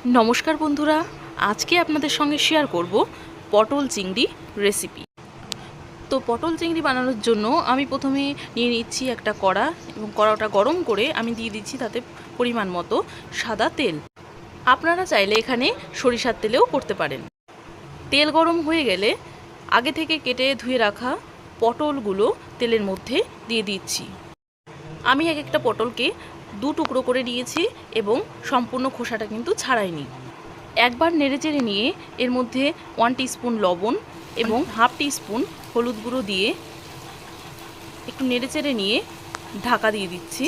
নমস্কার বন্ধুরা, আজকে আপনাদের সঙ্গে শেয়ার করব পটল চিংড়ি রেসিপি। তো পটল চিংড়ি বানানোর জন্য আমি প্রথমে নিয়ে নিচ্ছি একটা কড়া এবং কড়াটা গরম করে আমি দিয়ে দিচ্ছি তাতে পরিমাণ মতো সাদা তেল। আপনারা চাইলে এখানে সরিষার তেলেও করতে পারেন। তেল গরম হয়ে গেলে আগে থেকে কেটে ধুয়ে রাখা পটলগুলো তেলের মধ্যে দিয়ে দিচ্ছি। আমি এক একটা পটলকে দু টুকরো করে নিয়েছি এবং সম্পূর্ণ খোসাটা কিন্তু ছাড়াইনি। একবার নেড়েচেড়ে নিয়ে এর মধ্যে 1 টিস্পুন লবণ এবং হাফ টিস্পুন হলুদ গুঁড়ো দিয়ে একটু নেড়েচেড়ে নিয়ে ঢাকা দিয়ে দিচ্ছি।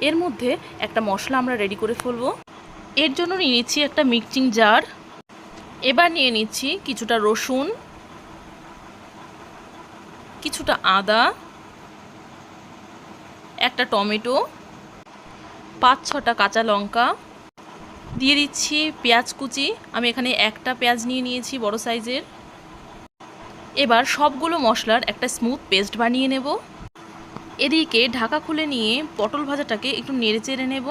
এর মধ্যে একটা মশলা আমরা রেডি করে ফেলবো। এর জন্য নিয়ে নিচ্ছি একটা মিক্সিং জার। এবার নিয়ে নিচ্ছি কিছুটা রসুন, কিছুটা আদা, একটা টমেটো, 5-6টা কাঁচা লঙ্কা, দিয়ে দিচ্ছি পেঁয়াজ কুচি। আমি এখানে একটা পেঁয়াজ নিয়েছি বড় সাইজের। এবার সবগুলো মশলার একটা স্মুথ পেস্ট বানিয়ে নেব। এদিকে ঢাকা খুলে নিয়ে পটল ভাজাটাকে একটু নেড়েচেড়ে নেব।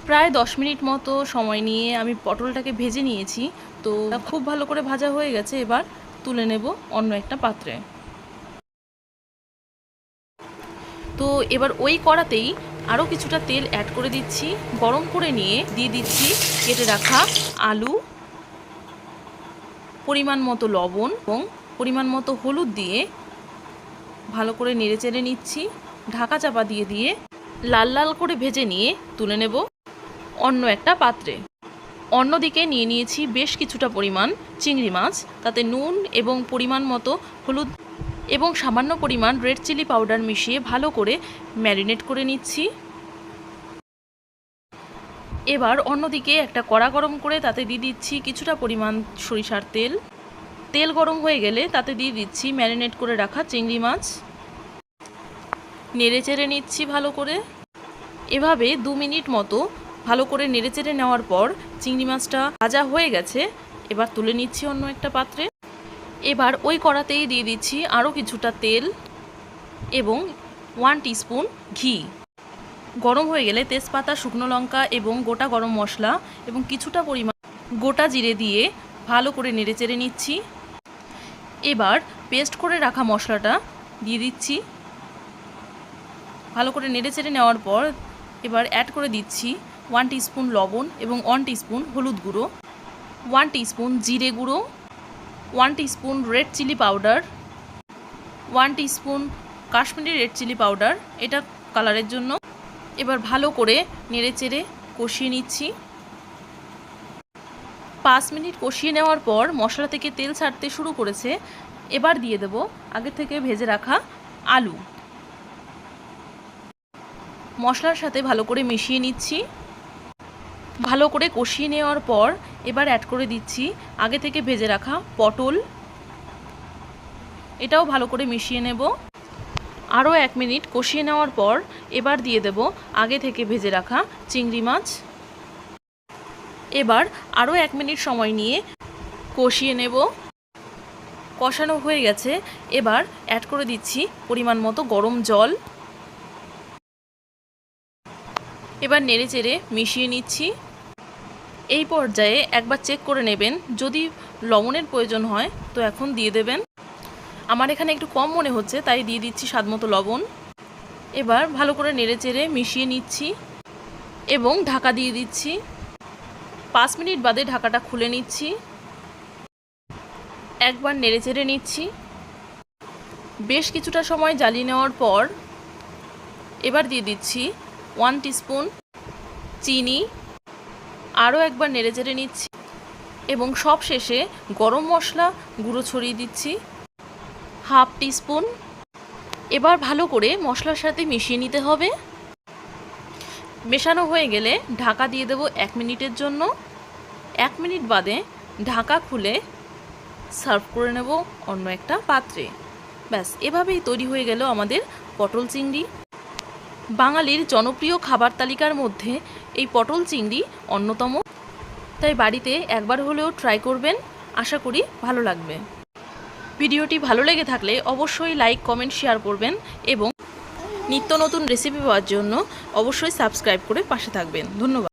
প্রায় 10 মিনিট মতো সময় নিয়ে আমি পটলটাকে ভেজে নিয়েছি। তো খুব ভালো করে ভাজা হয়ে গেছে। এবার তুলে নেব অন্য একটা পাত্রে। তো এবার ওই কড়াতেই আরও কিছুটা তেল অ্যাড করে দিচ্ছি। গরম করে নিয়ে দিয়ে দিচ্ছি কেটে রাখা আলু, পরিমাণ মতো লবণ এবং পরিমাণ মতো হলুদ দিয়ে ভালো করে নেড়েচেড়ে নিচ্ছি। ঢাকা চাপা দিয়ে দিয়ে লাল লাল করে ভেজে নিয়ে তুলে নেব অন্য একটা পাত্রে। অন্যদিকে নিয়ে নিয়েছি বেশ কিছুটা পরিমাণ চিংড়ি মাছ। তাতে নুন এবং পরিমাণ মতো হলুদ এবং সামান্য পরিমাণ রেড চিলি পাউডার মিশিয়ে ভালো করে ম্যারিনেট করে নিচ্ছি। এবার অন্যদিকে একটা কড়া গরম করে তাতে দিয়ে দিচ্ছি কিছুটা পরিমাণ সরিষার তেল। তেল গরম হয়ে গেলে তাতে দিয়ে দিচ্ছি ম্যারিনেট করে রাখা চিংড়ি মাছ। নেড়েচেড়ে নিচ্ছি ভালো করে। এভাবে 2 মিনিট মতো ভালো করে নেড়েচেড়ে নেওয়ার পর চিংড়ি মাছটা ভাজা হয়ে গেছে। এবার তুলে নিচ্ছি অন্য একটা পাত্রে। এবার ওই কড়াতেই দিয়ে দিচ্ছি আরও কিছুটা তেল এবং 1 টিস্পুন ঘি। গরম হয়ে গেলে তেজপাতা, শুকনো লঙ্কা এবং গোটা গরম মশলা এবং কিছুটা পরিমাণ গোটা জিরে দিয়ে ভালো করে নেড়েচেড়ে নিচ্ছি। এবার পেস্ট করে রাখা মশলাটা দিয়ে দিচ্ছি। ভালো করে নেড়েচেড়ে নেওয়ার পর এবার অ্যাড করে দিচ্ছি 1 টিস্পুন লবণ এবং 1 টিস্পুন হলুদ গুঁড়ো, 1 টিস্পুন জিরে গুঁড়ো, 1 teaspoon red chilli powder, 1 teaspoon Kashmiri red chilli powder, এটা কালারের জন্য। এবার ভালো করে নেড়েচেড়ে কষিয়ে নিচ্ছি। 5 মিনিট কষিয়ে নেওয়ার পর মশলা থেকে তেল ছাড়তে শুরু করেছে। এবার দিয়ে দেব আগে থেকে ভেজে রাখা আলু। মশলার সাথে ভালো করে মিশিয়ে নিচ্ছি। ভালো করে কষিয়ে নেওয়ার পর এবার অ্যাড করে দিচ্ছি আগে থেকে ভেজে রাখা পটল। এটাও ভালো করে মিশিয়ে নেব। আরও 1 মিনিট কষিয়ে নেওয়ার পর এবার দিয়ে দেব আগে থেকে ভেজে রাখা চিংড়ি মাছ। এবার আরও 1 মিনিট সময় নিয়ে কষিয়ে নেব। কষানো হয়ে গেছে। এবার অ্যাড করে দিচ্ছি পরিমাণ মতো গরম জল। এবার নেড়েচেড়ে মিশিয়ে নিচ্ছি। এই পর্যায়ে একবার চেক করে নেবেন, যদি লবণের প্রয়োজন হয় তো এখন দিয়ে দেবেন। আমার এখানে একটু কম মনে হচ্ছে তাই দিয়ে দিচ্ছি স্বাদমতো লবণ। এবার ভালো করে নেড়েচেড়ে মিশিয়ে নিচ্ছি এবং ঢাকা দিয়ে দিচ্ছি। 5 মিনিট বাদে ঢাকাটা খুলে নিচ্ছি। একবার নেড়েচেড়ে নিচ্ছি। বেশ কিছুটা সময় জ্বালিয়ে নেওয়ার পর এবার দিয়ে দিচ্ছি 1 টিস্পুন চিনি। আরও একবার নেড়েচেড়ে নিচ্ছি এবং সব শেষে গরম মশলা গুঁড়ো ছড়িয়ে দিচ্ছি হাফ টিস্পুন। এবার ভালো করে মশলার সাথে মিশিয়ে নিতে হবে। মেশানো হয়ে গেলে ঢাকা দিয়ে দেব 1 মিনিটের জন্য। 1 মিনিট বাদে ঢাকা খুলে সার্ভ করে নেব অন্য একটা পাত্রে। ব্যাস, এভাবেই তৈরি হয়ে গেল আমাদের পটল চিংড়ি। বাঙালির জনপ্রিয় খাবার তালিকার মধ্যে এই পটল চিংড়ি অন্যতম। তাই বাড়িতে একবার হলেও ট্রাই করবেন, আশা করি ভালো লাগবে। ভিডিওটি ভালো লেগে থাকলে অবশ্যই লাইক, কমেন্ট, শেয়ার করবেন এবং নিত্য নতুন রেসিপি পাওয়ার জন্য অবশ্যই সাবস্ক্রাইব করে পাশে থাকবেন। ধন্যবাদ।